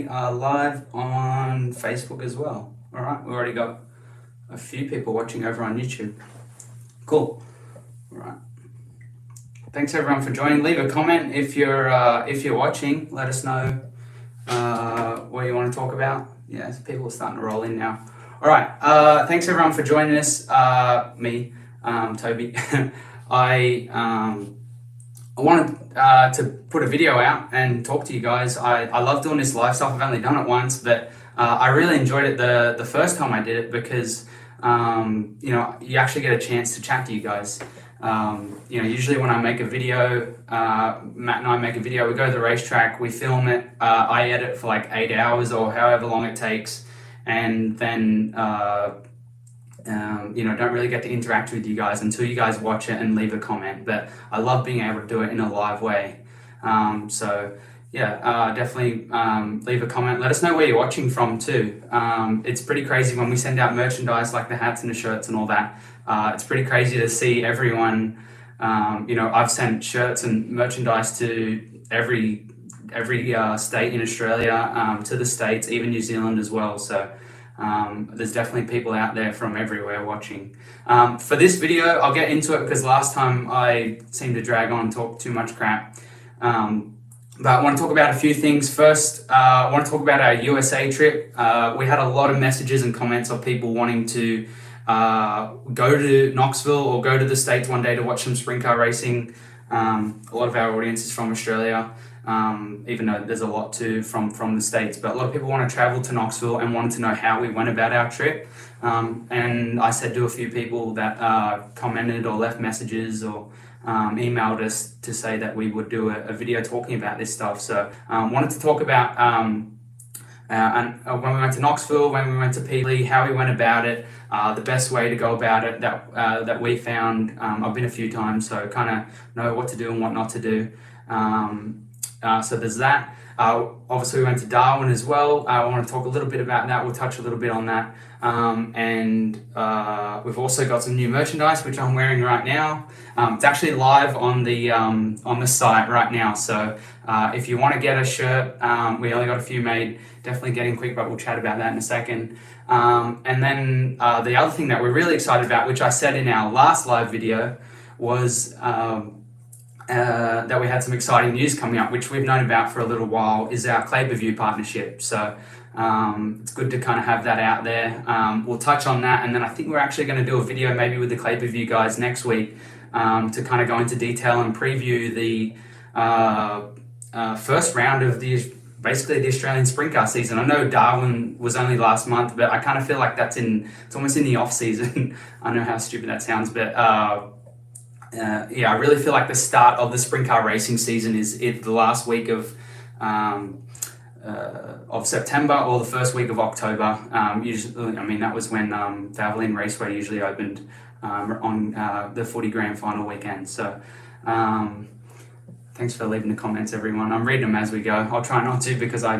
Live on Facebook as well. All right, we already got a few people watching over on YouTube. Cool. All right. Thanks everyone for joining. Leave a comment if you're watching. Let us know what you want to talk about. Yeah, people are starting to roll in now. All right. Thanks everyone for joining us. Me, Toby. I wanted to put a video out and talk to you guys. I love doing this live stuff. I've only done it once, but I really enjoyed it the first time I did it because you actually get a chance to chat to you guys. Usually when I make a video, Matt and I make a video, we go to the racetrack, we film it, I edit for like 8 hours or however long it takes, and then don't really get to interact with you guys until you guys watch it and leave a comment. But I love being able to do it in a live way. Definitely leave a comment. Let us know where you're watching from too. It's pretty crazy when we send out merchandise like the hats and the shirts and all that. It's pretty crazy to see everyone. I've sent shirts and merchandise to every state in Australia, to the States, even New Zealand as well. So there's definitely people out there from everywhere watching. For this video, I'll get into it because last time I seemed to drag on and talk too much crap. But I want to talk about a few things. First, I want to talk about our USA trip. We had a lot of messages and comments of people wanting to go to Knoxville or go to the States one day to watch some sprint car racing. A lot of our audience is from Australia. Even though there's a lot from the States, but a lot of people want to travel to Knoxville and wanted to know how we went about our trip. And I said to a few people that commented or left messages or emailed us to say that we would do a video talking about this stuff. So wanted to talk about when we went to Knoxville, when we went to Peely, how we went about it, the best way to go about it that we found. I've been a few times, so kind of know what to do and what not to do. So there's that. Obviously we went to Darwin as well. I want to talk a little bit about that. We'll touch a little bit on that. And we've also got some new merchandise, which I'm wearing right now. It's actually live on the site right now. So if you want to get a shirt, we only got a few made. Definitely getting quick, but we'll chat about that in a second. And then the other thing that we're really excited about, which I said in our last live video, was that we had some exciting news coming up, which we've known about for a little while, is our Clay View partnership. So it's good to kind of have that out there. We'll touch on that, and then I think we're actually going to do a video maybe with the Clay View guys next week to kind of go into detail and preview the first round of basically the Australian sprint car season. I know Darwin was only last month, but I kind of feel like it's almost in the off season. I know how stupid that sounds, but I really feel like the start of the sprint car racing season is the last week of September or the first week of October. Usually, that was when Valvoline Raceway usually opened on the footy grand final weekend. So thanks for leaving the comments, everyone. I'm reading them as we go. I'll try not to because I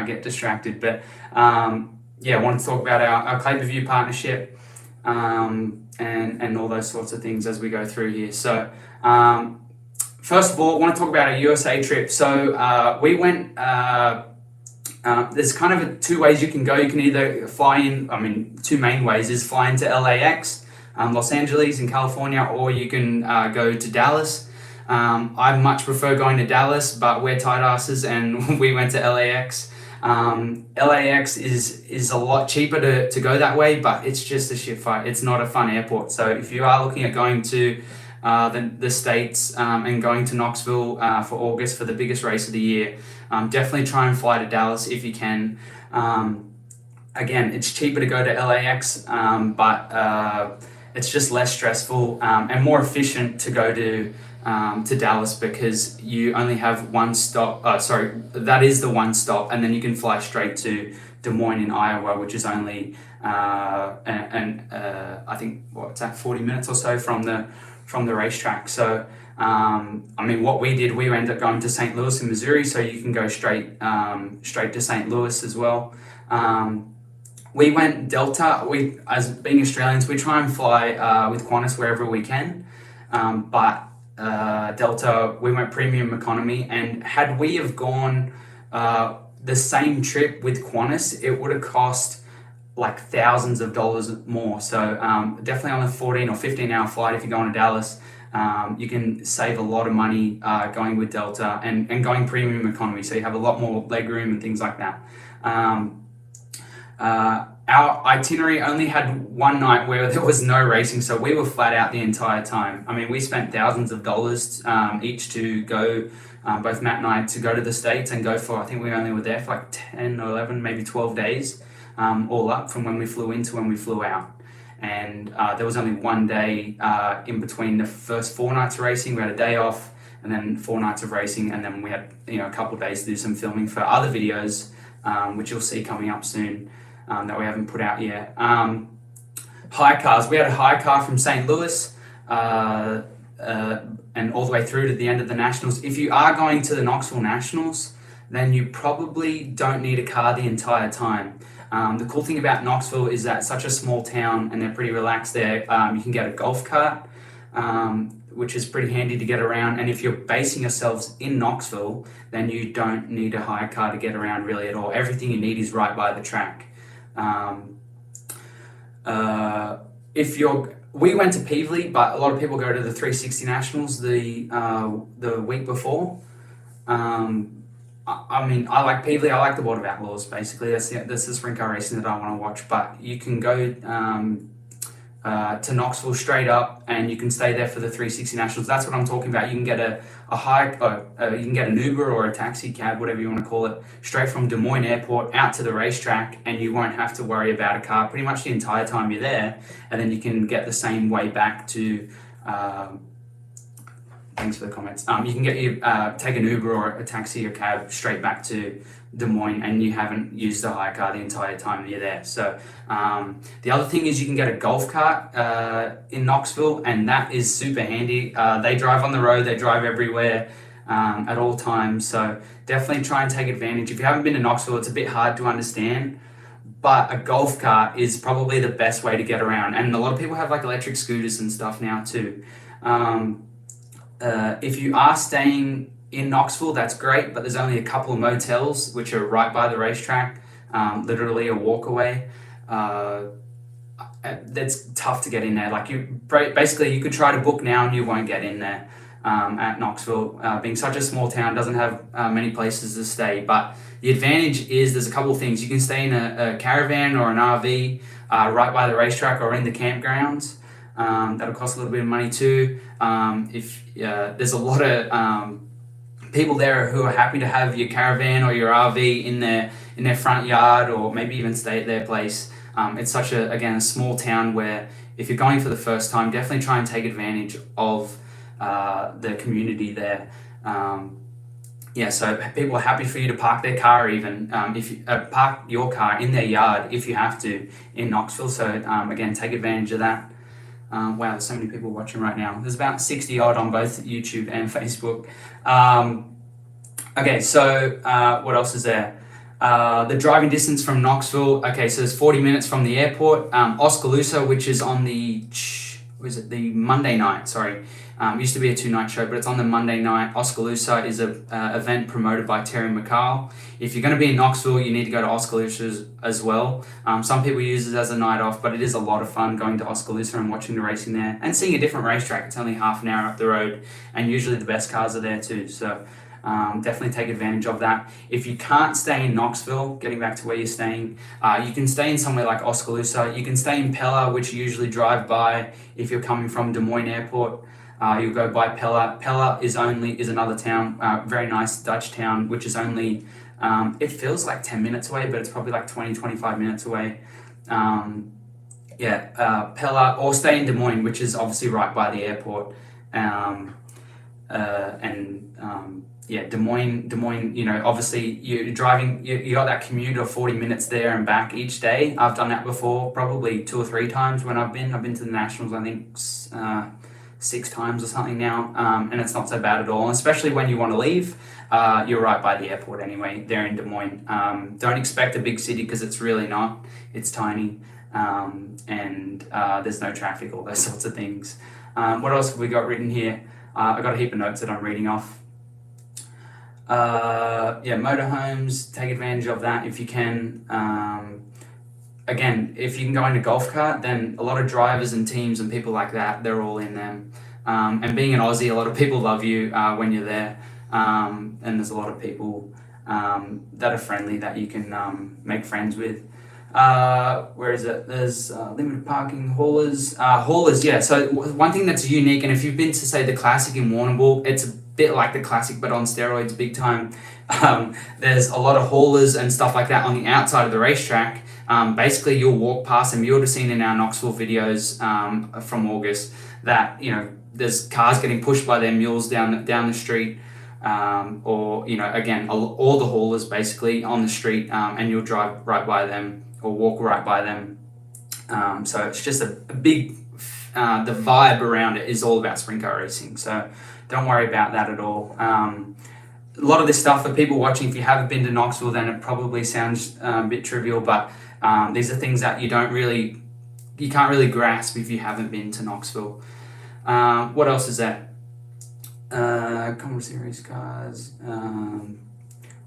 get distracted. But I wanted to talk about our Clay View partnership. And all those sorts of things as we go through here. So first of all, I want to talk about our USA trip. So we went, there's kind of two ways you can go. You can either fly in, two main ways is fly into LAX, Los Angeles in California, or you can go to Dallas. I much prefer going to Dallas, but we're tight asses and we went to LAX. LAX is a lot cheaper to go that way, but it's just a shit fight. It's not a fun airport. So if you are looking at going to the States and going to Knoxville for August for the biggest race of the year, definitely try and fly to Dallas if you can. Again, it's cheaper to go to LAX, but it's just less stressful and more efficient to go to Dallas because you only have one stop. That is the one stop, and then you can fly straight to Des Moines in Iowa, which is only I think 40 minutes or so from the racetrack. So what we did, we ended up going to St. Louis in Missouri, so you can go straight to St. Louis as well. We went Delta. We, as being Australians, we try and fly with Qantas wherever we can, but Delta, we went premium economy, and had we have gone the same trip with Qantas, it would have cost like thousands of dollars more. So definitely on a 14 or 15 hour flight, if you're going to Dallas, you can save a lot of money going with Delta and going premium economy. So you have a lot more legroom and things like that. Our itinerary only had one night where there was no racing, so we were flat out the entire time. I mean, we spent thousands of dollars each to go, both Matt and I, to go to the States and go for, I think we only were there for like 10 or 11, maybe 12 days, all up from when we flew in to when we flew out. And there was only one day in between the first 4 nights of racing. We had a day off and then 4 nights of racing, and then we had a couple of days to do some filming for other videos, which you'll see coming up soon. That we haven't put out yet. Hire cars. We had a hire car from St. Louis and all the way through to the end of the Nationals. If you are going to the Knoxville Nationals, then you probably don't need a car the entire time. The cool thing about Knoxville is that it's such a small town and they're pretty relaxed there. You can get a golf cart, which is pretty handy to get around. And if you're basing yourselves in Knoxville, then you don't need a hire car to get around really at all. Everything you need is right by the track. We went to Peevely, but a lot of people go to the 360 Nationals the week before. I mean, I like Peevely. I like the World of Outlaws. Basically, that's the sprint car racing that I want to watch. But you can go to Knoxville straight up, and you can stay there for the 360 Nationals. That's what I'm talking about. You can get you can get an Uber or a taxi cab, whatever you want to call it, straight from Des Moines Airport out to the racetrack, and you won't have to worry about a car pretty much the entire time you're there. And then you can get the same way back to. Thanks for the comments. You can take an Uber or a taxi or cab straight back to Des Moines, and you haven't used the hire car the entire time you're there. So the other thing is you can get a golf cart in Knoxville, and that is super handy. They drive on the road, they drive everywhere at all times. So definitely try and take advantage. If you haven't been to Knoxville, it's a bit hard to understand, but a golf cart is probably the best way to get around. And a lot of people have like electric scooters and stuff now too. If you are staying in Knoxville, that's great, but there's only a couple of motels which are right by the racetrack, literally a walk away. That's tough to get in there. Like you could try to book now and you won't get in there at Knoxville. Being such a small town, doesn't have many places to stay. But the advantage is there's a couple of things. You can stay in a caravan or an RV right by the racetrack or in the campgrounds. That'll cost a little bit of money too. There's a lot of people there who are happy to have your caravan or your RV in their front yard, or maybe even stay at their place. It's such a small town where if you're going for the first time, definitely try and take advantage of the community there. So people are happy for you to park their car, even if you park your car in their yard if you have to in Knoxville. So again, take advantage of that. Wow, there's so many people watching right now. There's about 60 odd on both YouTube and Facebook. Okay, so what else is there? The driving distance from Knoxville. Okay, so it's 40 minutes from the airport. Oskaloosa, which is on the Monday night, sorry. Used to be a 2-night show, but it's on the Monday night. Oskaloosa is a event promoted by Terry McCall. If you're going to be in Knoxville, you need to go to Oskaloosa as well. Some people use it as a night off, but it is a lot of fun going to Oskaloosa and watching the racing there and seeing a different racetrack. It's only half an hour up the road, and usually the best cars are there too. So definitely take advantage of that. If you can't stay in Knoxville, getting back to where you're staying, you can stay in somewhere like Oskaloosa. You can stay in Pella, which you usually drive by if you're coming from Des Moines Airport. You'll go by Pella. Pella is another town, very nice Dutch town, which is only, it feels like 10 minutes away, but it's probably like 20-25 minutes away. Pella, or stay in Des Moines, which is obviously right by the airport. Des Moines, obviously you're driving, you got that commute of 40 minutes there and back each day. I've done that before, probably 2 or 3 times when I've been to the Nationals, I think 6 times or something now, and it's not so bad at all. And especially when you want to leave, you're right by the airport anyway, there in Des Moines. Don't expect a big city because it's really not. It's tiny, and there's no traffic, all those sorts of things. What else have we got written here? I got a heap of notes that I'm reading off. Yeah, motorhomes, take advantage of that if you can. Again, if you can go into golf cart, then a lot of drivers and teams and people like that, they're all in them. And being an Aussie, a lot of people love you when you're there. And there's a lot of people that are friendly that you can make friends with. Where is it? There's limited parking, haulers. Haulers, yeah. So one thing that's unique, and if you've been to, say, the Classic in Warrnambool, it's a bit like the Classic but on steroids, big time. There's a lot of haulers and stuff like that on the outside of the racetrack. Basically, you'll walk past them. You would have seen in our Knoxville videos from August that, there's cars getting pushed by their mules down the street. Or, again, all the haulers basically on the street, and you'll drive right by them or walk right by them. So it's just a big, the vibe around it is all about sprint car racing. So don't worry about that at all. A lot of this stuff for people watching, if you haven't been to Knoxville, then it probably sounds a bit trivial, but these are things that you can't really grasp if you haven't been to Knoxville. What else is there? Common Series cars.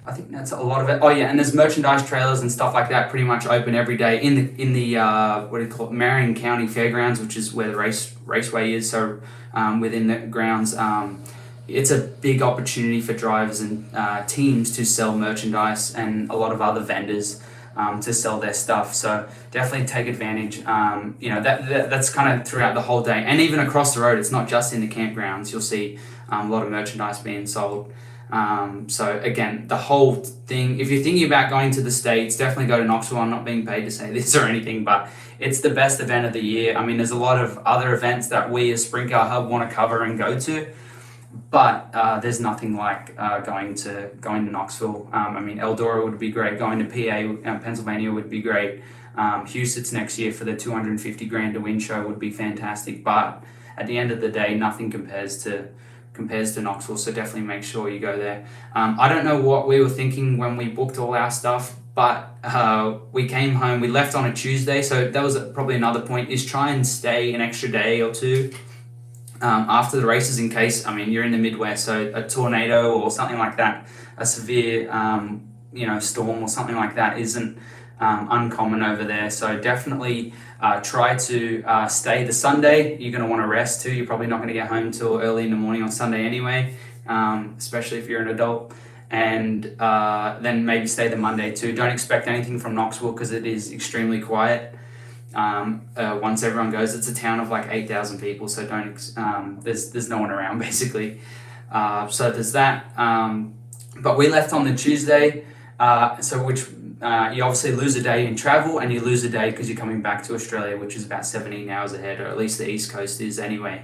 I think that's a lot of it. Oh yeah, and there's merchandise trailers and stuff like that pretty much open every day in the what do you call it, Marion County Fairgrounds, which is where the raceway is. So within the grounds, it's a big opportunity for drivers and teams to sell merchandise and a lot of other vendors to sell their stuff. So definitely take advantage. That's kind of throughout the whole day, and even across the road. It's not just in the campgrounds. You'll see a lot of merchandise being sold. So again, the whole thing, if you're thinking about going to the States, definitely go to Knoxville. I'm not being paid to say this or anything, but it's the best event of the year. I mean, there's a lot of other events that we as Sprint Car Hub want to cover and go to, but there's nothing like going to Knoxville. I mean, Eldora would be great. Going to PA, Pennsylvania would be great. Huset's next year for the 250 grand to win show would be fantastic. But at the end of the day, nothing compares to Knoxville. So definitely make sure you go there. I don't know what we were thinking when we booked all our stuff, but we came home. We left on a Tuesday, so that was probably another point. Is try and stay an extra day or two after the races, in case, you're in the Midwest, so a tornado or something like that, a severe storm or something like that isn't uncommon over there. So definitely try to stay the Sunday. You're going to want to rest too. You're probably not going to get home till early in the morning on Sunday anyway, especially if you're an adult. And then maybe stay the Monday too. Don't expect anything from Knoxville because it is extremely quiet. Once everyone goes, it's a town of like 8,000 people, so there's no one around basically. So there's that. But we left on the Tuesday, which you obviously lose a day in travel, and you lose a day because you're coming back to Australia, which is about 17 hours ahead, or at least the East Coast is anyway,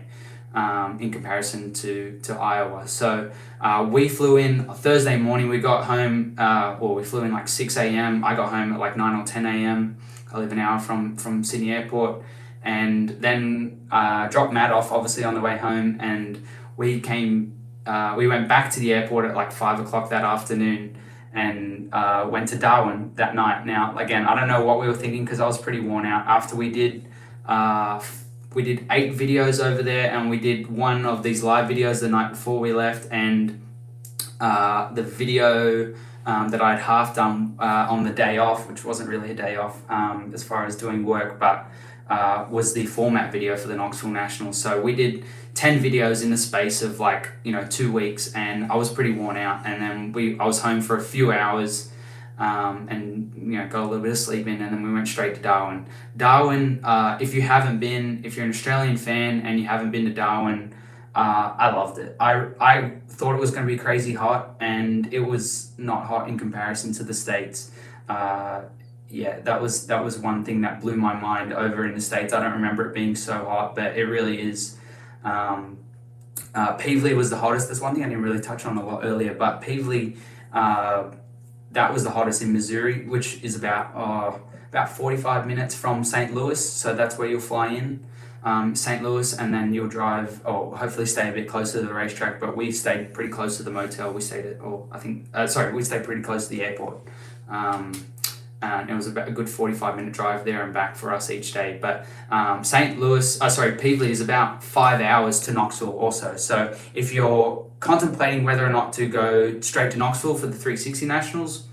in comparison to Iowa. So we flew in Thursday morning. We got home, we flew in like 6 a.m. I got home at like 9 or 10 a.m. I live an hour from Sydney Airport, and then dropped Matt off obviously on the way home, and we went back to the airport at like 5 o'clock that afternoon, and went to Darwin that night. Now again, I don't know what we were thinking because I was pretty worn out after we did 8 videos over there, and we did one of these live videos the night before we left, and the video that I'd half done on the day off, which wasn't really a day off as far as doing work, but was the format video for the Knoxville Nationals. So we did 10 videos in the space of 2 weeks, and I was pretty worn out. And then I was home for a few hours and got a little bit of sleep in, and then we went straight to Darwin. Darwin, if you're an Australian fan and you haven't been to Darwin, I loved it. I thought it was going to be crazy hot, and it was not hot in comparison to the States. That was one thing that blew my mind over in the States. I don't remember it being so hot, but it really is. Pevely was the hottest. That's one thing I didn't really touch on a lot earlier, but Pevely, that was the hottest in Missouri, which is about 45 minutes from St. Louis. So that's where you'll fly in. St. Louis, and then you'll drive, or hopefully stay a bit closer to the racetrack, but we stayed pretty close to the motel. We stayed pretty close to the airport. It was about a good 45-minute drive there and back for us each day. But Pevely is about 5 hours to Knoxville also. So if you're contemplating whether or not to go straight to Knoxville for the 360 Nationals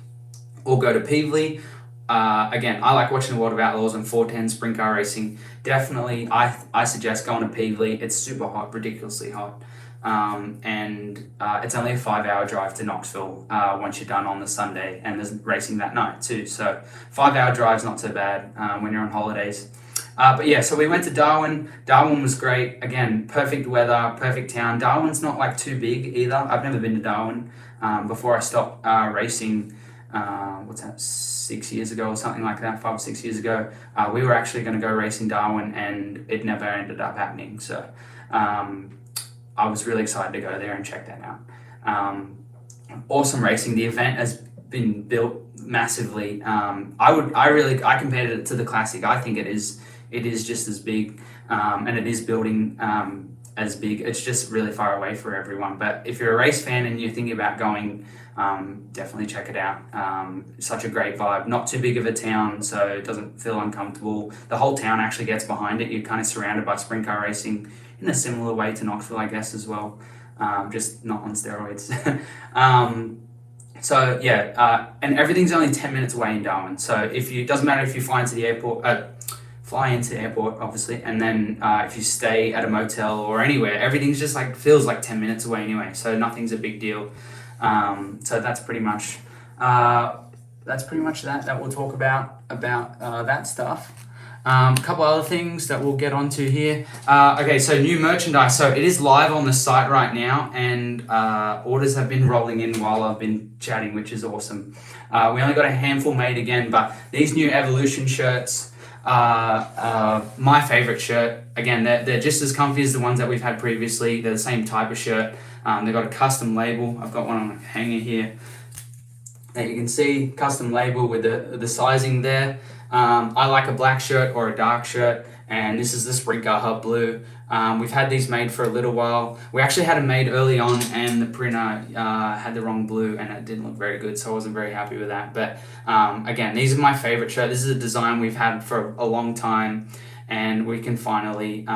or go to Pevely, again, I like watching the World of Outlaws and 410 sprint car racing. Definitely, I suggest going to Pevely. It's super hot, ridiculously hot. And it's only a 5-hour drive to Knoxville once you're done on the Sunday, and there's racing that night too. So 5-hour drive's not so bad when you're on holidays. But yeah, so we went to Darwin. Darwin was great. Again, perfect weather, perfect town. Darwin's not like too big either. I've never been to Darwin. Before I stopped racing, 6 years ago or something like that, 5 or 6 years ago, we were actually going to go racing Darwin, and it never ended up happening. So I was really excited to go there and check that out. Awesome racing. The event has been built massively. I compared it to the Classic. I think it is just as big, and it is building as big. It's just really far away for everyone. But if you're a race fan and you're thinking about going, definitely check it out. Such a great vibe. Not too big of a town, so it doesn't feel uncomfortable. The whole town actually gets behind it. You're kind of surrounded by sprint car racing in a similar way to Knoxville, I guess, as well. Just not on steroids. So yeah, and everything's only 10 minutes away in Darwin. So doesn't matter if you fly into the airport, obviously, and then if you stay at a motel or anywhere, everything's just feels like 10 minutes away anyway. So nothing's a big deal. So that's pretty much that we'll talk about that stuff. A couple other things that we'll get onto here. Okay, so new merchandise. So it is live on the site right now, and orders have been rolling in while I've been chatting, which is awesome. We only got a handful made again, but these new Evolution shirts are my favorite shirt. Again, they're just as comfy as the ones that we've had previously. They're the same type of shirt. They've got a custom label. I've got one on a hanger here that you can see, custom label with the sizing there. I like a black shirt or a dark shirt, and this is the Sprint Car Hub blue. We've had these made for a little while. We actually had them made early on, and the printer had the wrong blue, and it didn't look very good, so I wasn't very happy with that. But again, these are my favorite shirt. This is a design we've had for a long time, and we can finally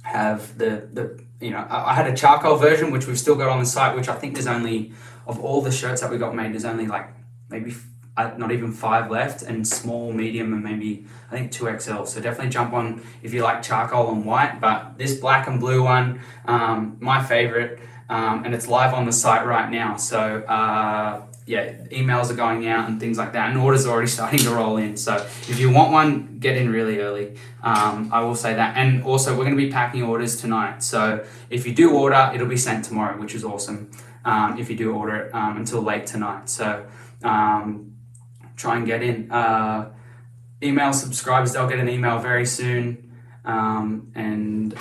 have I had a charcoal version, which we've still got on the site, which I think there's only, of all the shirts that we got made, there's only maybe not even 5 left, and small, medium, and maybe I think 2XL. So definitely jump on if you like charcoal and white. But this black and blue one, my favorite, and it's live on the site right now. So yeah, emails are going out and things like that, and orders are already starting to roll in. So if you want one, get in really early. I will say that. And also, we're going to be packing orders tonight. So if you do order, it'll be sent tomorrow, which is awesome. If you do order it until late tonight. So try and get in. Email subscribers, they'll get an email very soon. Definitely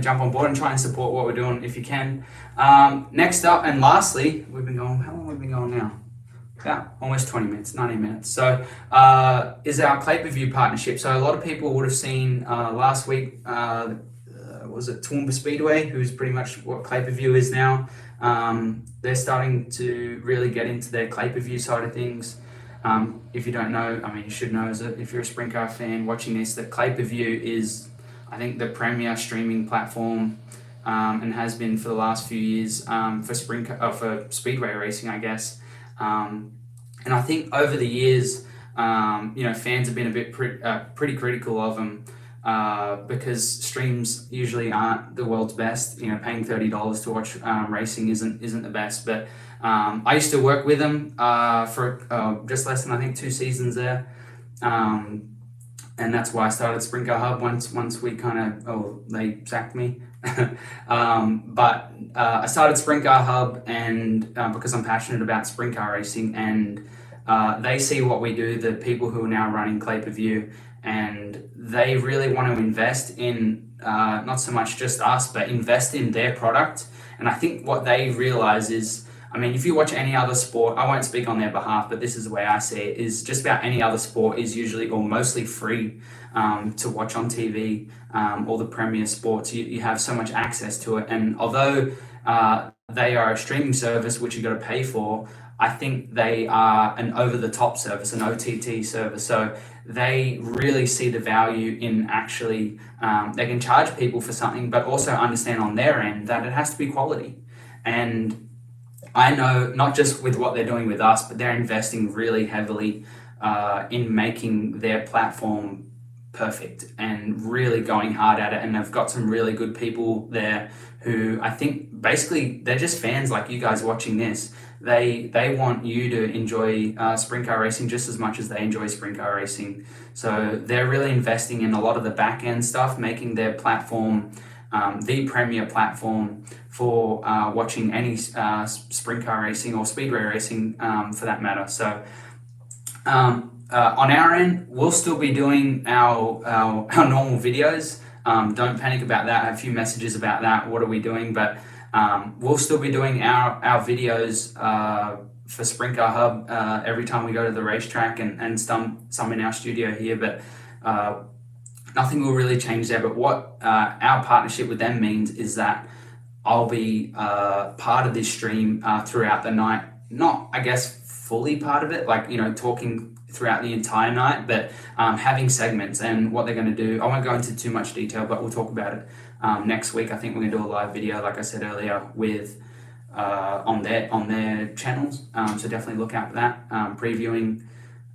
jump on board and try and support what we're doing if you can. Next up and lastly, how long have we been going now? About almost 20 minutes, 19 minutes. So is our Clay Per View partnership. So a lot of people would have seen last week, was it Toowoomba Speedway, who's pretty much what Clay Per View is now. They're starting to really get into their Clay Per View side of things. If you don't know, I mean, you should know, if you're a sprint car fan watching this, that Clay Per View is, I think, the premier streaming platform, and has been for the last few years for speedway racing, I guess. And I think over the years, fans have been a bit pretty critical of them. Because streams usually aren't the world's best. Paying $30 to watch racing isn't the best. But I used to work with them for just less than, I think, 2 seasons there, and that's why I started Sprint Car Hub once we they sacked me. But I started Sprint Car Hub, and because I'm passionate about sprint car racing, and they see what we do, the people who are now running Clay Per View, and they really want to invest in not so much just us, but invest in their product. And I think what they realize is, I mean, if you watch any other sport, I won't speak on their behalf, but this is the way I see it, is just about any other sport is usually or mostly free to watch on TV. All the premier sports, you have so much access to it. And although they are a streaming service, which you got to pay for, I think they are an over-the-top service, an OTT service. So they really see the value in actually, they can charge people for something, but also understand on their end that it has to be quality. And I know not just with what they're doing with us, but they're investing really heavily in making their platform perfect and really going hard at it. And they've got some really good people there who I think basically they're just fans like you guys watching this. They want you to enjoy sprint car racing just as much as they enjoy sprint car racing. So they're really investing in a lot of the back end stuff, making their platform the premier platform for watching any sprint car racing or speedway racing for that matter. So on our end, we'll still be doing our normal videos. Don't panic about that. I have a few messages about that. What are we doing? But we'll still be doing our videos for Sprint Car Hub every time we go to the racetrack and some in our studio here. But nothing will really change there. But what our partnership with them means is that I'll be part of this stream throughout the night. Not, I guess, fully part of it, like, talking throughout the entire night, but having segments and what they're going to do. I won't go into too much detail, but we'll talk about it next week. I think we're going to do a live video, like I said earlier, with on their channels. So definitely look out for that, previewing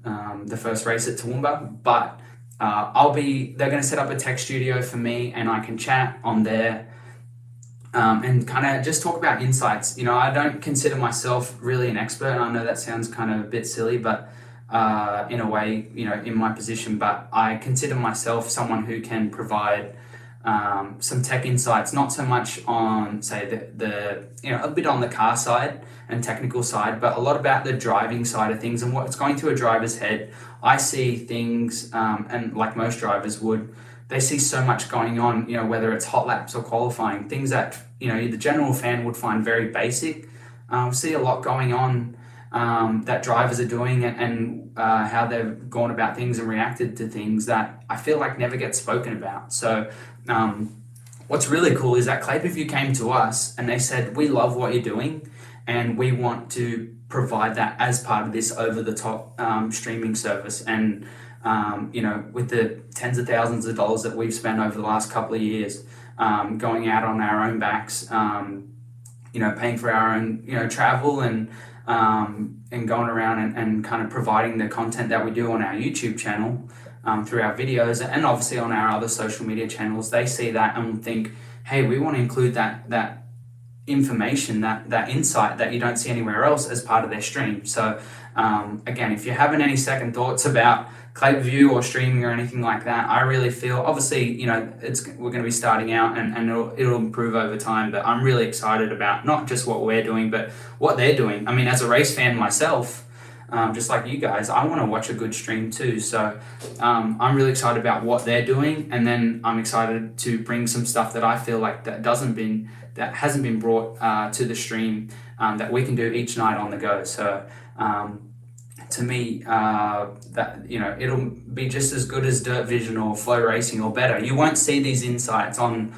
the first race at Toowoomba. But they're going to set up a tech studio for me, and I can chat on there. And kind of just talk about insights. I don't consider myself really an expert, and I know that sounds kind of a bit silly, but in a way, in my position, but I consider myself someone who can provide some tech insights, not so much on, say, the a bit on the car side and technical side, but a lot about the driving side of things and what's going through a driver's head. I see things, and like most drivers would, they see so much going on, whether it's hot laps or qualifying, things that, the general fan would find very basic. See a lot going on that drivers are doing and how they've gone about things and reacted to things that I feel like never get spoken about. So what's really cool is that Clay-Per-View came to us and they said, we love what you're doing and we want to provide that as part of this over-the-top streaming service. And with the tens of thousands of dollars that we've spent over the last couple of years, going out on our own backs, paying for our own, travel and going around and kind of providing the content that we do on our YouTube channel, through our videos and obviously on our other social media channels. They see that and think, hey, we want to include that information, that insight that you don't see anywhere else as part of their stream. So again, if you're having any second thoughts about Clay-Per-View or streaming or anything like that, I really feel, obviously, we're going to be starting out and it'll improve over time, but I'm really excited about not just what we're doing, but what they're doing. I mean, as a race fan myself, just like you guys, I want to watch a good stream too. So I'm really excited about what they're doing, and then I'm excited to bring some stuff that I feel like that hasn't been brought to the stream, that we can do each night on the go. So to me, that it'll be just as good as Dirt Vision or Flow Racing or better. You won't see these insights on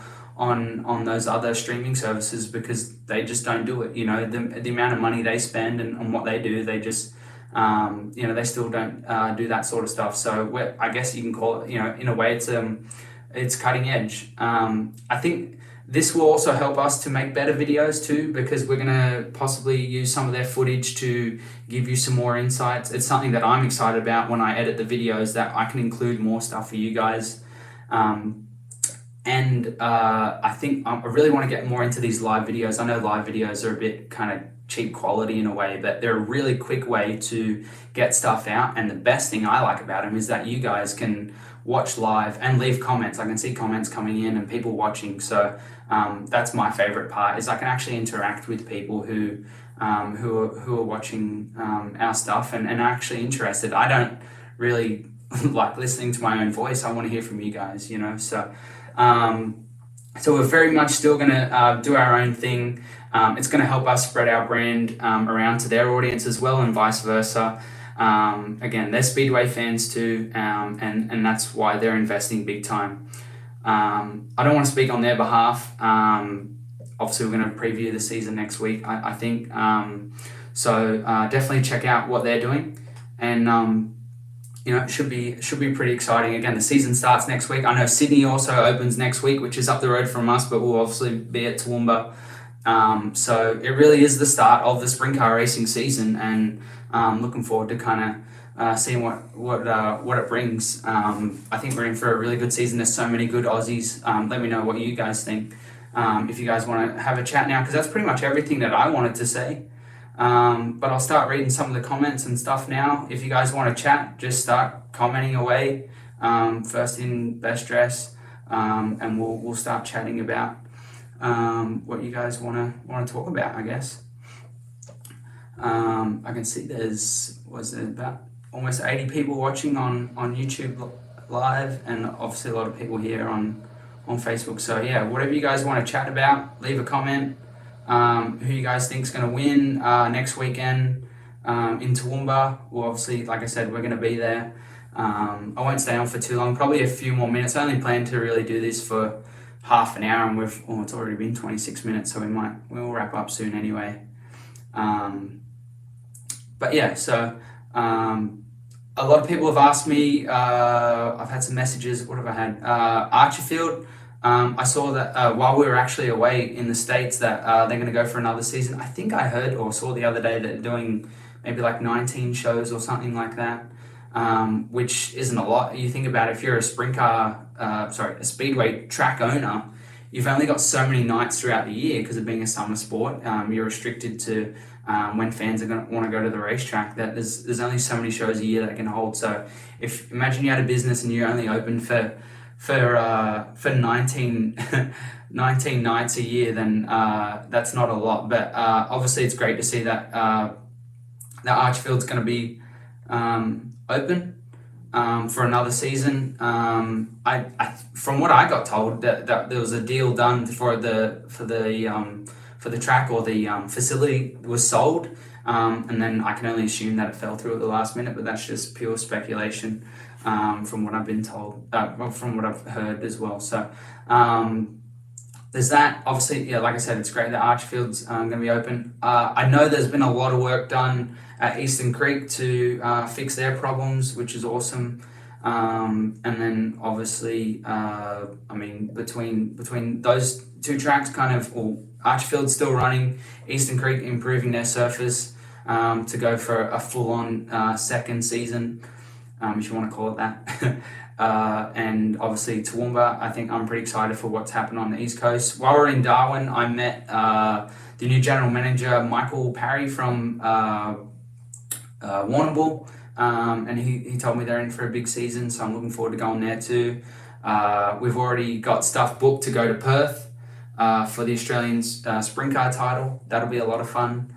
those other streaming services because they just don't do it. The amount of money they spend and what they do, they just they still don't do that sort of stuff. So I guess you can call it, in a way, it's cutting edge. I think this will also help us to make better videos too, because we're going to possibly use some of their footage to give you some more insights. It's something that I'm excited about when I edit the videos, that I can include more stuff for you guys. And I think I really want to get more into these live videos. I know live videos are a bit kind of cheap quality in a way, but they're a really quick way to get stuff out. And the best thing I like about them is that you guys can watch live and leave comments. I can see comments coming in and people watching. So that's my favorite part, is I can actually interact with people who are watching our stuff and are actually interested. I don't really like listening to my own voice. I want to hear from you guys, So we're very much still going to do our own thing. It's going to help us spread our brand around to their audience as well, and vice versa. Again, they're Speedway fans too, and that's why they're investing big time. I don't want to speak on their behalf. Obviously, we're going to preview the season next week, I think. So definitely check out what they're doing, and it should be pretty exciting. Again, the season starts next week. I know Sydney also opens next week, which is up the road from us, but we'll obviously be at Toowoomba. So it really is the start of the sprint car racing season, and looking forward to kind of seeing what it brings. I think we're in for a really good season. There's so many good Aussies. Let me know what you guys think. If you guys want to have a chat now, because that's pretty much everything that I wanted to say. But I'll start reading some of the comments and stuff now. If you guys want to chat, just start commenting away. First in, best dress, and we'll start chatting about what you guys want to talk about, I guess. I can see there's about almost 80 people watching on YouTube live, and obviously a lot of people here on Facebook. So yeah, whatever you guys want to chat about, leave a comment. Who you guys think is going to win next weekend in Toowoomba. Well, obviously, like I said, we're going to be there. I won't stay on for too long, probably a few more minutes. I only plan to really do this for half an hour, and it's already been 26 minutes, so we'll wrap up soon anyway. But yeah, so a lot of people have asked me, I've had some messages. What have I had? Archerfield. I saw that while we were actually away in the States that they're going to go for another season. I think I heard or saw the other day that they're doing maybe like 19 shows or something like that, which isn't a lot. You think about it, if you're a speedway track owner, you've only got so many nights throughout the year because of being a summer sport. You're restricted to when fans are going to want to go to the racetrack. That there's only so many shows a year that can hold. So imagine you had a business and you're only open for 19 nights a year, then that's not a lot. But obviously it's great to see that Archfield's going to be open for another season. I from what I got told that there was a deal done for the track, or the facility was sold, and then I can only assume that it fell through at the last minute, but that's just pure speculation. From what I've been told, from what I've heard as well. So there's that. Obviously, yeah, like I said, it's great that Archfield's going to be open. I know there's been a lot of work done at Eastern Creek to fix their problems, which is awesome. And then obviously, between those two tracks, Archfield's still running, Eastern Creek improving their surface to go for a full-on second season. If you want to call it that. And obviously Toowoomba, I think I'm pretty excited for what's happened on the East Coast. While we're in Darwin, I met the new general manager, Michael Parry from Warrnambool, and he told me they're in for a big season, so I'm looking forward to going there too. We've already got stuff booked to go to Perth for the Australian sprint car title. That'll be a lot of fun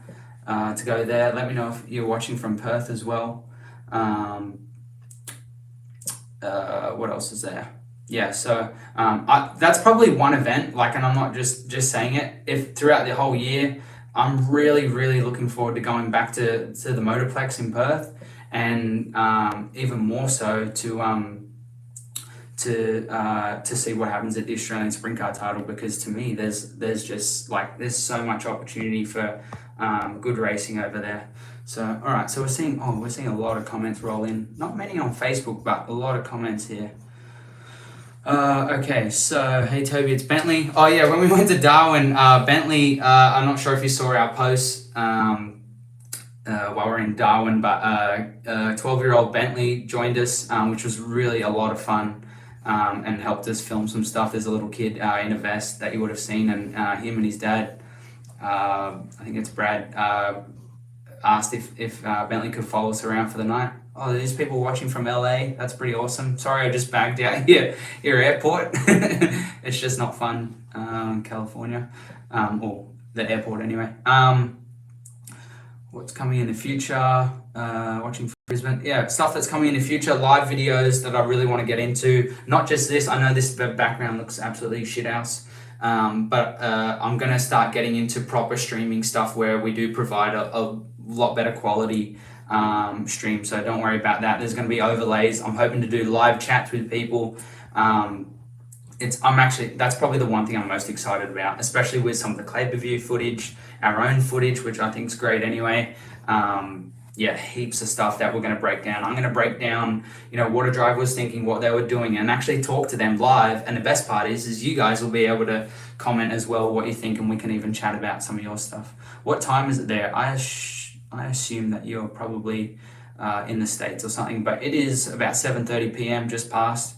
to go there. Let me know if you're watching from Perth as well. What else is there? Yeah, so that's probably one event, and I'm not just saying it. If throughout the whole year, I'm really, really looking forward to going back to the Motorplex in Perth, and even more so to see what happens at the Australian Sprint Car title, because to me, there's just there's so much opportunity for good racing over there. So, all right, so we're seeing a lot of comments roll in. Not many on Facebook, but a lot of comments here. Okay, so, hey Toby, it's Bentley. Oh yeah, when we went to Darwin, Bentley, I'm not sure if you saw our post while we're in Darwin, but 12-year-old Bentley joined us, which was really a lot of fun, and helped us film some stuff. There's a little kid in a vest that you would have seen, and him and his dad, I think it's Brad, asked if Bentley could follow us around for the night. Oh, there's people watching from LA. That's pretty awesome. Sorry, I just bagged out your airport. It's just not fun, California, or the airport anyway. What's coming in the future? Watching from Brisbane. Yeah, stuff that's coming in the future. Live videos that I really want to get into. Not just this. I know this background looks absolutely shithouse. But I'm going to start getting into proper streaming stuff where we do provide a lot better quality stream, so don't worry about that. There's going to be overlays. I'm hoping to do live chats with people that's probably the one thing I'm most excited about, especially with some of the clay review footage, our own footage, which I think is great anyway. Yeah, heaps of stuff that we're going to break down. I'm going to break down, what a driver was thinking, what they were doing, and actually talk to them live. And the best part is you guys will be able to comment as well what you think, and we can even chat about some of your stuff. What time is it there? I assume that you're probably in the States or something, but it is about 7:30 p.m. just past.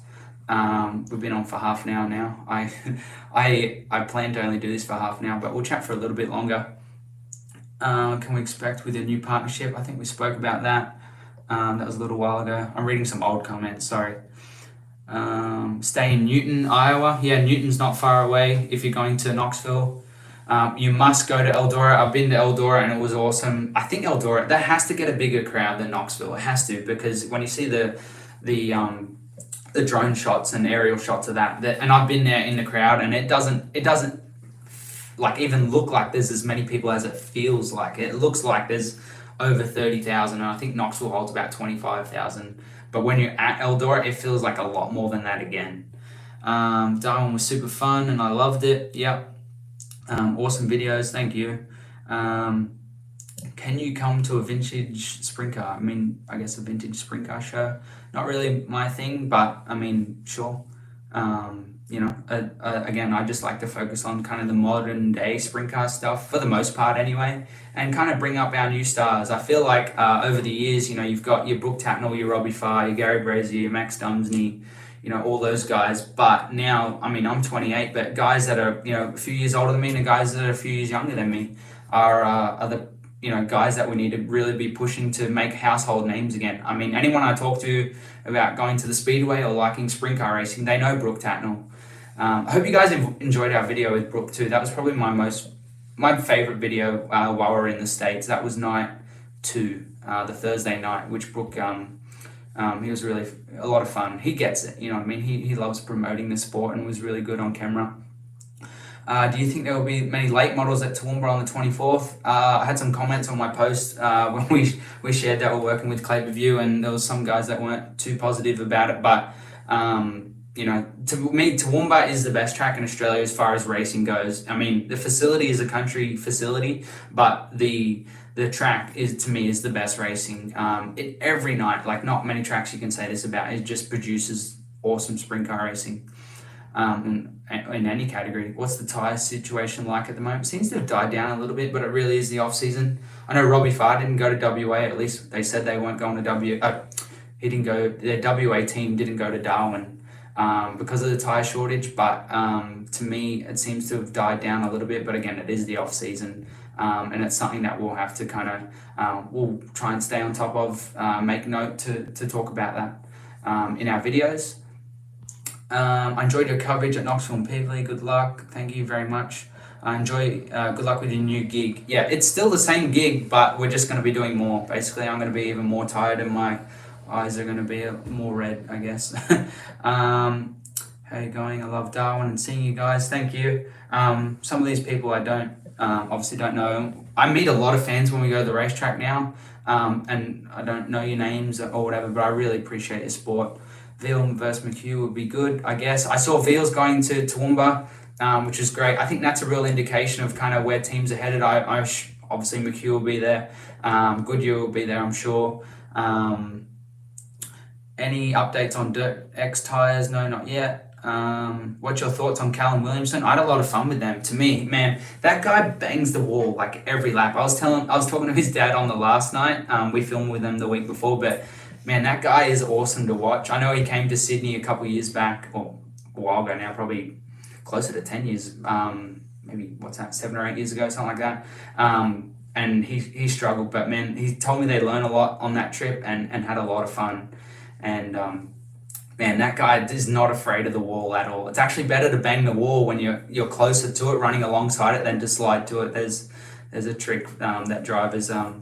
We've been on for half an hour now. I plan to only do this for half an hour, but we'll chat for a little bit longer. Can we expect with a new partnership? I think we spoke about that. That was a little while ago. I'm reading some old comments, sorry. Stay in Newton, Iowa. Yeah, Newton's not far away if you're going to Knoxville. You must go to Eldora. I've been to Eldora and it was awesome. I think Eldora, that has to get a bigger crowd than Knoxville. It has to, because when you see the drone shots and aerial shots of that, and I've been there in the crowd, and it doesn't like even look like there's as many people as it feels like. It looks like there's over 30,000, and I think Knoxville holds about 25,000. But when you're at Eldora, it feels like a lot more than that again. Darwin was super fun, and I loved it. Yep. Awesome videos, thank you. Can you come to a vintage sprint car? I guess a vintage sprint car show. Not really my thing, but sure. Again, I just like to focus on kind of the modern day sprint car stuff for the most part anyway, and kind of bring up our new stars. I feel like over the years, you've got your Brooke Tatnall, your Robbie Farr, your Gary Brazier, your Max Dumsney, all those guys. But now, I'm 28, but guys that are, a few years older than me and the guys that are a few years younger than me are the guys that we need to really be pushing to make household names again. Anyone I talk to about going to the speedway or liking sprint car racing, they know Brooke Tatnall. I hope you guys enjoyed our video with Brooke too. That was probably my favorite video while we were in the States. That was night 2, the Thursday night, which Brooke, he was really a lot of fun. He gets it, He loves promoting the sport and was really good on camera. Do you think there will be many late models at Toowoomba on the 24th? I had some comments on my post when we shared that we're working with Clay Review, and there was some guys that weren't too positive about it, but to me, Toowoomba is the best track in Australia as far as racing goes. The facility is a country facility, but the track is the best racing. Every night, like not many tracks you can say this about, it just produces awesome sprint car racing. In any category. What's the tyre situation like at the moment? Seems to have died down a little bit, but it really is the off season. I know Robbie Farr didn't go to WA, at least they said they weren't going to he didn't go, their WA team didn't go to Darwin because of the tyre shortage, but to me it seems to have died down a little bit, but again, it is the off season, and it's something that we'll have to we'll try and stay on top of, make note to talk about that in our videos. I enjoyed your coverage at Knoxville and Pevely. Good luck. Thank you very much. Good luck with your new gig. Yeah, it's still the same gig, but we're just going to be doing more. Basically, I'm going to be even more tired and my eyes are going to be more red, I guess. How are you going? I love Darwin and seeing you guys. Thank you. Some of these people I obviously don't know. I meet a lot of fans when we go to the racetrack now, and I don't know your names or whatever, but I really appreciate your support. Veal versus McHugh would be good, I guess. I saw Veal's going to Toowoomba, which is great. I think that's a real indication of kind of where teams are headed. Obviously McHugh will be there. Goodyear will be there, I'm sure. Any updates on Dirt X tires? No, not yet. What's your thoughts on Callum Williamson? I had a lot of fun with them. To me, man, that guy bangs the wall like every lap. I was talking to his dad on the last night. We filmed with him the week before, but man, that guy is awesome to watch. I know he came to Sydney a couple of years back, or a while ago now, probably closer to 10 years, maybe, 7 or 8 years ago, something like that. And he struggled, but man, he told me they learned a lot on that trip and had a lot of fun. And man, that guy is not afraid of the wall at all. It's actually better to bang the wall when you're closer to it, running alongside it, than to slide to it. There's a trick that drivers are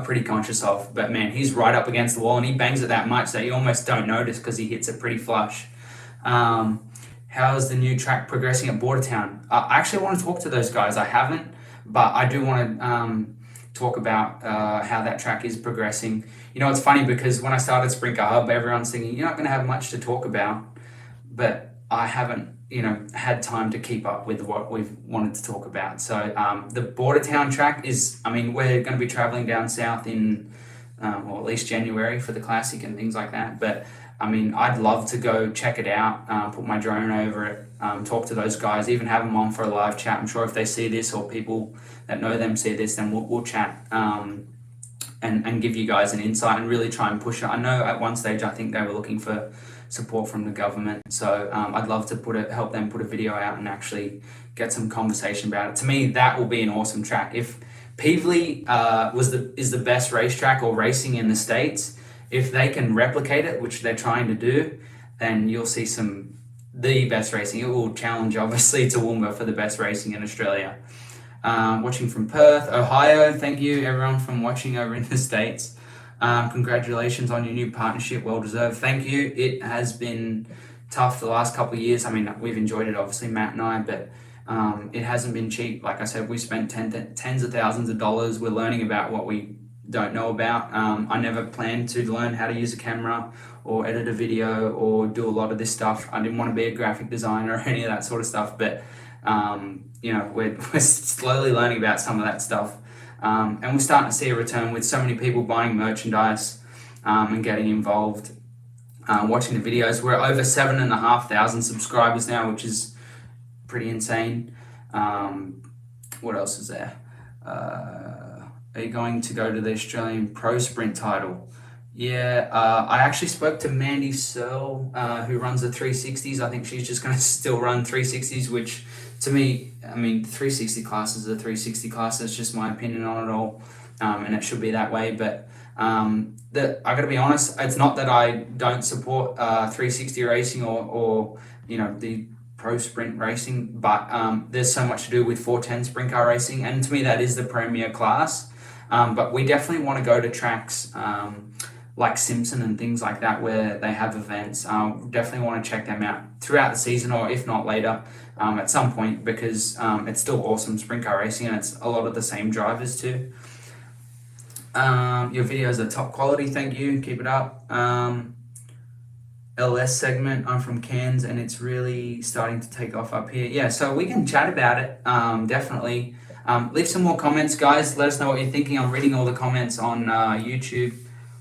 pretty conscious of, but man, he's right up against the wall and he bangs it that much that you almost don't notice because he hits it pretty flush. How's the new track progressing at Bordertown? I actually want to talk to those guys. I haven't, but I do want to talk about how that track is progressing. It's funny because when I started Sprint Car Hub, everyone's thinking you're not going to have much to talk about, but I haven't had time to keep up with what we've wanted to talk about. So the Border Town track is, we're going to be traveling down south in, or at least January for the Classic and things like that. But I'd love to go check it out, put my drone over it, talk to those guys, even have them on for a live chat. I'm sure if they see this or people that know them see this, then we'll chat and give you guys an insight and really try and push it. I know at one stage I think they were looking for support from the government, so I'd love to help them put a video out and actually get some conversation about it. To me, that will be an awesome track. If Peevely is the best racetrack or racing in the States, if they can replicate it, which they're trying to do, then you'll see the best racing. It will challenge obviously Toowoomba for the best racing in Australia. Watching from Perth, Ohio. Thank you everyone from watching over in the States. Congratulations on your new partnership, well deserved. Thank you. It has been tough the last couple of years. We've enjoyed it obviously, Matt and I, but it hasn't been cheap. Like I said, we spent tens of thousands of dollars. We're learning about what we don't know about. I never planned to learn how to use a camera or edit a video or do a lot of this stuff. I didn't want to be a graphic designer or any of that sort of stuff, but we're slowly learning about some of that stuff. And we're starting to see a return with so many people buying merchandise and getting involved, watching the videos. We're over 7,500 subscribers now, which is pretty insane. What else is there? Are you going to go to the Australian Pro Sprint title? Yeah, I actually spoke to Mandy Searle, who runs the 360s. I think she's just going to still run 360s, which to me, 360 class is a 360 class. That's just my opinion on it all, and it should be that way. But I got to be honest, it's not that I don't support 360 racing or the pro sprint racing, but there's so much to do with 410 sprint car racing, and to me that is the premier class. But we definitely want to go to tracks like Simpson and things like that where they have events. Definitely want to check them out throughout the season, or if not later, at some point, because it's still awesome sprint car racing and it's a lot of the same drivers too. Your videos are top quality, thank you, keep it up. LS segment, I'm from Cairns and it's really starting to take off up here. Yeah, so we can chat about it, definitely. Leave some more comments, guys. Let us know what you're thinking. I'm reading all the comments on YouTube.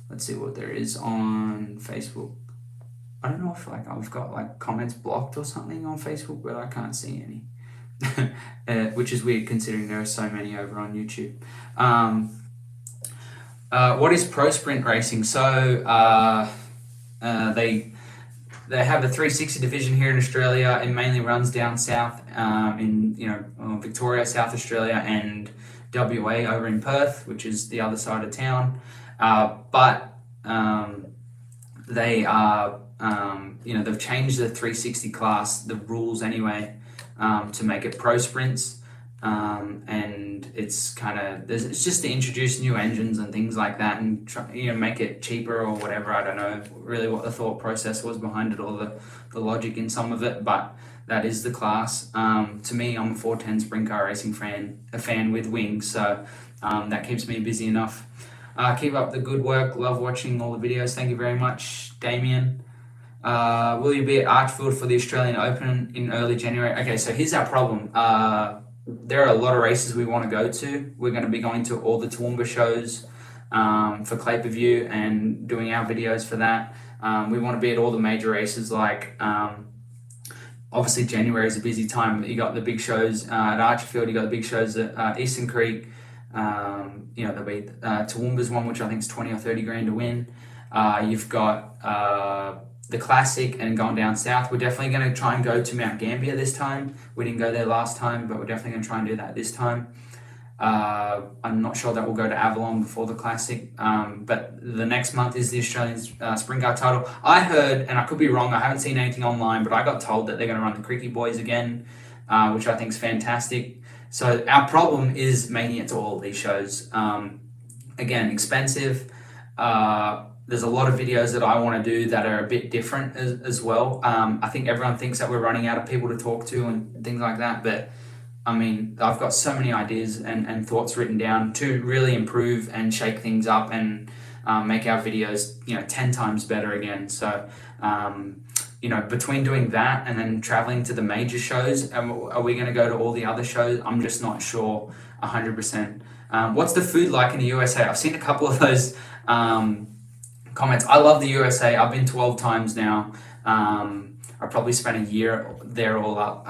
Let's see what there is on Facebook. I don't know if I've got comments blocked or something on Facebook, but I can't see any, which is weird considering there are so many over on YouTube. What is pro sprint racing? So they have the 360 division here in Australia. It mainly runs down south in Victoria, South Australia, and WA over in Perth, which is the other side of town. But they are, they've changed the 360 class, the rules anyway, to make it pro sprints. And it's it's just to introduce new engines and things like that and make it cheaper or whatever. I don't know really what the thought process was behind it or the logic in some of it, but that is the class. To me, I'm a 410 sprint car racing fan, a fan with wings, so that keeps me busy enough. Keep up the good work. Love watching all the videos. Thank you very much, Damien. Will you be at Archfield for the Australian Open in early January? Okay, so here's our problem. There are a lot of races we want to go to. We're going to be going to all the Toowoomba shows for Clay Per View and doing our videos for that. We want to be at all the major races, like obviously January is a busy time. You got the big shows at Archfield, you got the big shows at Eastern Creek. There'll be Toowoomba's one, which I think is 20 or 30 grand to win. You've got the Classic, and going down south, we're definitely going to try and go to Mount Gambier this time. We didn't go there last time, but we're definitely going to try and do that this time. I'm not sure that we'll go to Avalon before the Classic, but the next month is the Australian Sprint Car title. I heard, and I could be wrong, I haven't seen anything online, but I got told that they're going to run the Creaky Boys again, which I think is fantastic. So our problem is making it to all of these shows. Again, expensive. There's a lot of videos that I want to do that are a bit different as well. I think everyone thinks that we're running out of people to talk to and things like that, but I've got so many ideas and thoughts written down to really improve and shake things up and make our videos 10 times better again. So between doing that and then traveling to the major shows, are we going to go to all the other shows? I'm just not sure 100%. What's the food like in the USA? I've seen a couple of those comments. I love the USA. I've been 12 times now. I probably spent a year there all up.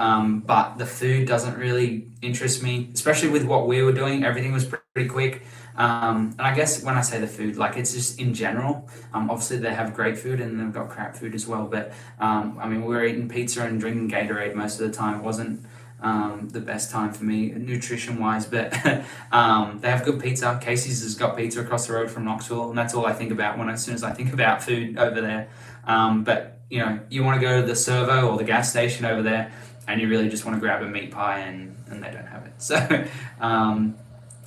But the food doesn't really interest me, especially with what we were doing. Everything was pretty quick. And I guess when I say the food, like, it's just in general. Obviously they have great food and they've got crap food as well. But we were eating pizza and drinking Gatorade most of the time. It wasn't the best time for me nutrition wise, but they have good pizza. Casey's has got pizza across the road from Knoxville, and that's all I think about as soon as I think about food over there. But you want to go to the servo or the gas station over there, and you really just want to grab a meat pie, and they don't have it. So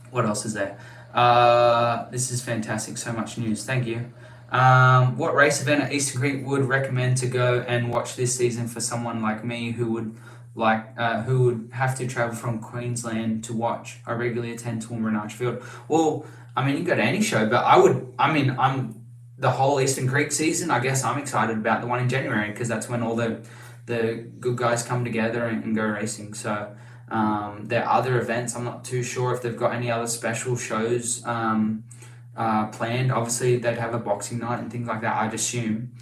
what else is there? This is fantastic. So much news. Thank you. What race event at Eastern Creek would recommend to go and watch this season for someone like me who would have to travel from Queensland to watch? I regularly attend Toowoomba and Archfield. Well, you can go to any show, but I'm the whole Eastern Creek season. I guess I'm excited about the one in January because that's when all the good guys come together and go racing. So there are other events. I'm not too sure if they've got any other special shows planned. Obviously, they'd have a boxing night and things like that, I'd assume.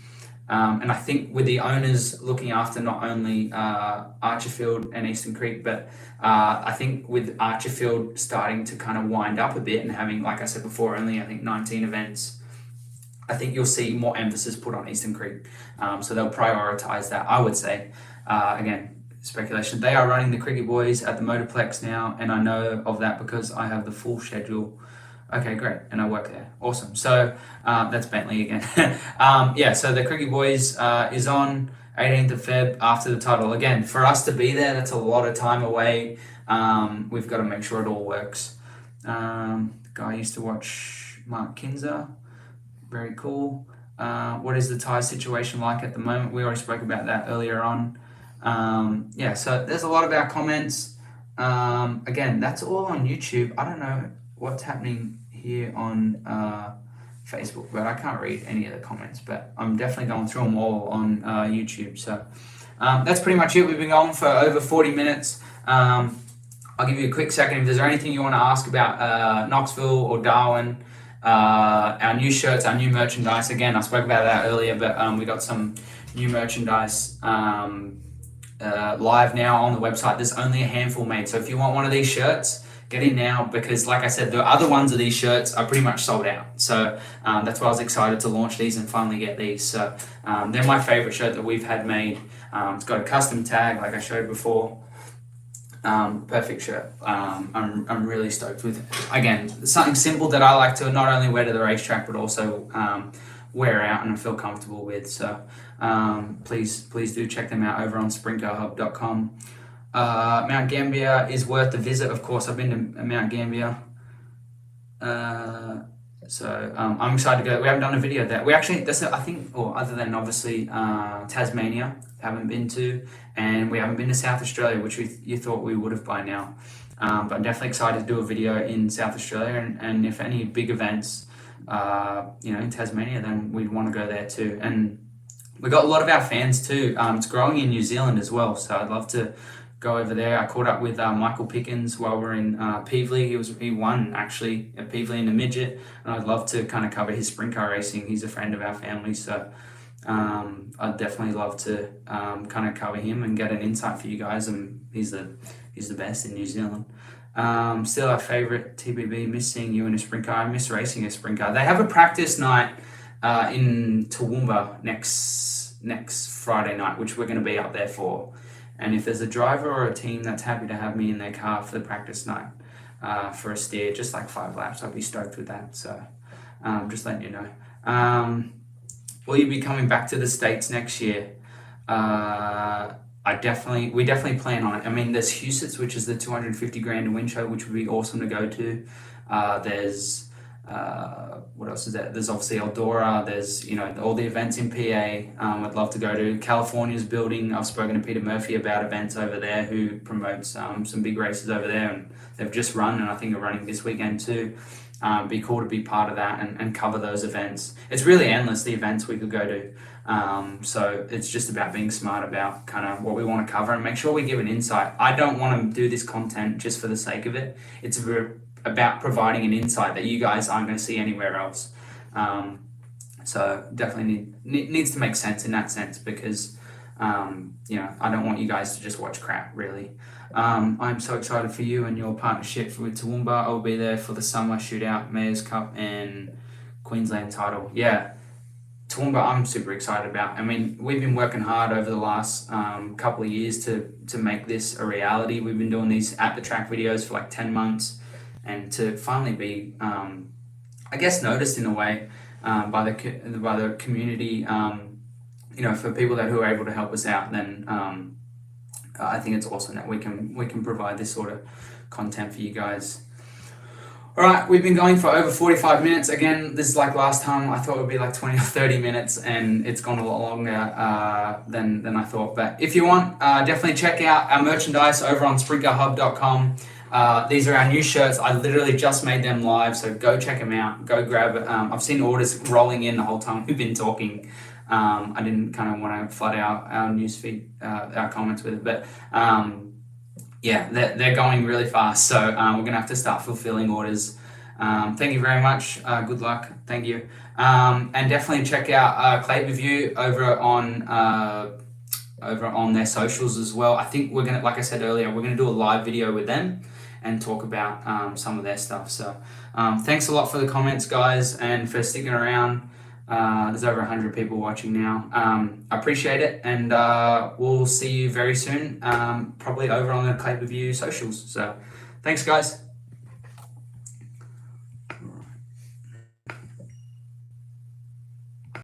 And I think with the owners looking after not only Archerfield and Eastern Creek, but I think with Archerfield starting to kind of wind up a bit and having, like I said before, only I think 19 events, I think you'll see more emphasis put on Eastern Creek. So they'll prioritize that, I would say. Again, speculation. They are running the Cricket Boys at the Motorplex now, and I know of that because I have the full schedule. Okay, great. And I work there. Awesome. So that's Bentley again. So the Cricket Boys is on 18th of Feb after the title. Again, for us to be there, that's a lot of time away. We've got to make sure it all works. The guy I used to watch, Mark Kinzer. Very cool. What is the Thai situation like at the moment? We already spoke about that earlier on. So there's a lot of our comments. Again, that's all on YouTube. I don't know what's happening here on Facebook, but I can't read any of the comments, but I'm definitely going through them all on YouTube. So that's pretty much it. We've been going for over 40 minutes. I'll give you a quick second if there's anything you want to ask about Knoxville or Darwin, our new shirts, our new merchandise. Again, I spoke about that earlier, but we got some new merchandise live now on the website. There's only a handful made, so if you want one of these shirts, get in now, because like I said, the other ones of these shirts are pretty much sold out. So that's why I was excited to launch these and finally get these. So they're my favorite shirt that we've had made. It's got a custom tag like I showed before. Perfect shirt. I'm really stoked with it. Again, something simple that I like to not only wear to the racetrack but also wear out and I feel comfortable with. So please do check them out over on sprinterhub.com. Mount Gambier is worth the visit. Of course, I've been to Mount Gambier. So I'm excited to go. We haven't done a video there. We actually, other than obviously Tasmania, haven't been to, and we haven't been to South Australia, which you thought we would have by now. But I'm definitely excited to do a video in South Australia, and if any big events, in Tasmania, then we'd want to go there too. And we got a lot of our fans too. It's growing in New Zealand as well, so I'd love to go over there. I caught up with Michael Pickens while we're in Peevely. He won actually at Peevely in the midget, and I'd love to kind of cover his sprint car racing. He's a friend of our family, so I'd definitely love to kind of cover him and get an insight for you guys. And he's the best in New Zealand. Still our favorite TBB. Miss seeing you in a sprint car. I miss racing a sprint car. They have a practice night in Toowoomba next Friday night, which we're going to be up there for. And if there's a driver or a team that's happy to have me in their car for the practice night for a steer, just like 5 laps, I'll be stoked with that. So just letting you know. Will you be coming back to the States next year? We definitely plan on it. I mean, there's Huset's, which is the 250 grand to win show, which would be awesome to go to. There's what else is there? There's obviously Eldora. There's all the events in PA. I'd love to go to. California's building. I've spoken to Peter Murphy about events over there, who promotes some big races over there, and they've just run, and I think are running this weekend too. be cool to be part of that and cover those events. It's really endless, the events we could go to. So it's just about being smart about kind of what we want to cover and make sure we give an insight. I don't want to do this content just for the sake of it. It's about providing an insight that you guys aren't going to see anywhere else. So definitely needs to make sense in that sense, because I don't want you guys to just watch crap, really. I'm so excited for you and your partnership with Toowoomba. I'll be there for the summer shootout, Mayor's Cup, and Queensland title. Yeah, Toowoomba, I'm super excited about. I mean, we've been working hard over the last couple of years to make this a reality. We've been doing these at the track videos for like 10 months, and to finally be, I guess, noticed in a way by the community. For people who are able to help us out, then I think it's awesome that we can provide this sort of content for you guys. All right, we've been going for over 45 minutes. Again, this is like last time. I thought it would be like 20 or 30 minutes, and it's gone a lot longer than I thought. But if you want, definitely check out our merchandise over on sprinkerhub.com. These are our new shirts. I literally just made them live, so go check them out. Go grab it. I've seen orders rolling in the whole time we've been talking. I didn't kind of want to flood our newsfeed, our comments with it, but they're going really fast, so we're going to have to start fulfilling orders. Thank you very much. Good luck. Thank you. And definitely check out Clay Review over on their socials as well. I think we're going to, like I said earlier, we're going to do a live video with them and talk about some of their stuff. So thanks a lot for the comments, guys, and for sticking around. There's over 100 people watching now. I appreciate it, and we'll see you very soon, probably over on the Clay Review socials. So thanks, guys.